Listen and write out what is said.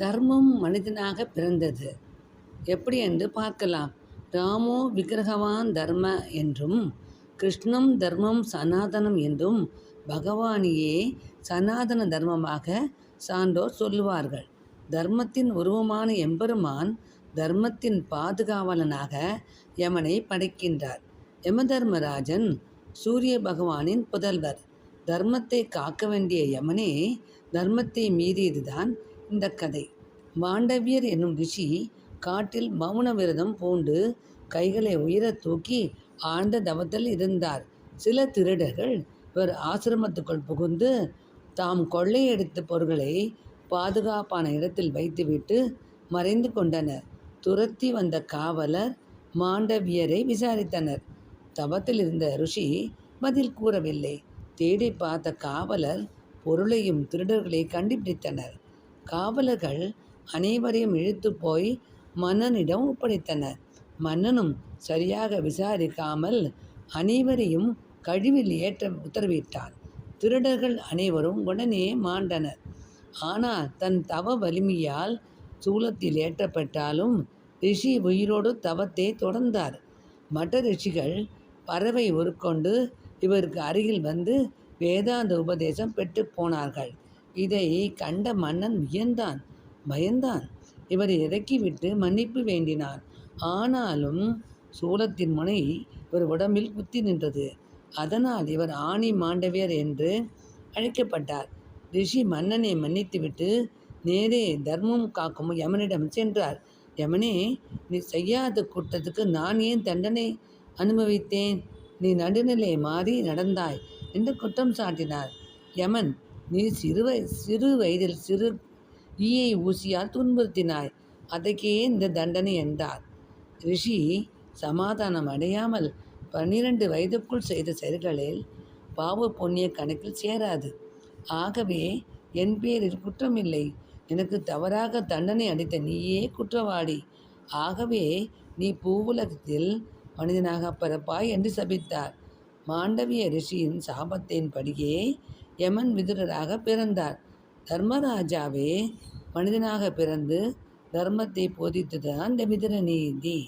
தர்மம் மனிதனாக பிறந்தது எப்படி என்று பார்க்கலாம். ராமோ விக்கிரகவான் தர்ம என்றும் கிருஷ்ணம் தர்மம் சனாதனம் என்றும் பகவானியே சனாதன தர்மமாக சான்றோர் சொல்லுவார்கள். தர்மத்தின் உருவமான எம்பெருமான் தர்மத்தின் பாதுகாவலனாக யமனை படைக்கின்றார். யமதர்மராஜன் சூரிய பகவானின் புதல்வர். தர்மத்தை காக்க வேண்டிய யமனே தர்மத்தை மீறியதுதான் இந்த கதை. மாண்டவியர் என்னும் ரிஷி காட்டில் மௌன விரதம் பூண்டு கைகளை உயர தூக்கி ஆழ்ந்த தவத்தில் இருந்தார். சில திருடர்கள் இவர் ஆசிரமத்துக்குள் புகுந்து தாம் கொள்ளையடித்த பொருட்களை பாதுகாப்பான இடத்தில் வைத்துவிட்டு மறைந்து கொண்டனர். துரத்தி வந்த காவலர் மாண்டவியரை விசாரித்தனர். தவத்தில் இருந்த ருஷி பதில் கூறவில்லை. தேடி பார்த்த காவலர் பொருளையும் திருடர்களை கண்டுபிடித்தனர். காவலர்கள் அனைவரையும் இழுத்து போய் மன்னனிடம் ஒப்படைத்தனர். மன்னனும் சரியாக விசாரிக்காமல் அனைவரையும் கழிவில் ஏற்ற உத்தரவிட்டான். திருடர்கள் அனைவரும் உடனே மாண்டனர். ஆனால் தன் தவ வலிமையால் சூலத்தில் ஏற்றப்பட்டாலும் ரிஷி உயிரோடு தவத்தை தொடர்ந்தார். மற்ற ரிஷிகள் பறவை உருக்கொண்டு இவருக்கு அருகில் வந்து வேதாந்த உபதேசம் பெற்று போனார்கள். இதை கண்ட மன்னன் வியந்தான், பயந்தான். இவரை இறக்கிவிட்டு மன்னிப்பு வேண்டினான். ஆனாலும் சூலத்தின் முனை இவர் உடம்பில் குத்தி நின்றது. அதனால் இவர் ஆணி மாண்டவியர் என்று அழைக்கப்பட்டார். ரிஷி மன்னனை மன்னித்துவிட்டு நேரே தர்மம் காக்கும் யமனிடம் சென்றார். யமனே, நீ செய்யாத குற்றத்துக்கு நான் ஏன் தண்டனை அனுபவித்தேன்? நீ நடுநிலை மாறி நடந்தாய் என்று குற்றம் சாட்டினார். யமன், நீ சிறு வயதில் சிறு ஈயை ஊசியால் துன்புறுத்தினாய், அதற்கே இந்த தண்டனை என்றார். ரிஷி சமாதானம் அடையாமல் 12 வயதுக்குள் செய்த செயல்களில் பாவ புண்ணிய கணக்கில் சேராது. ஆகவே என் பேரில் குற்றமில்லை. எனக்கு தவறாக தண்டனை அளித்த நீயே குற்றவாளி. ஆகவே நீ பூவுலகத்தில் மனிதனாக பிறப்பாய் என்று சபித்தார். மாண்டவிய ரிஷியின் சாபத்தின்படியே யமன் விதுரராக பிறந்தார். தர்மராஜாவே மனிதனாக பிறந்து தர்மத்தை போதித்ததுதான் இந்த விதுர நீதி.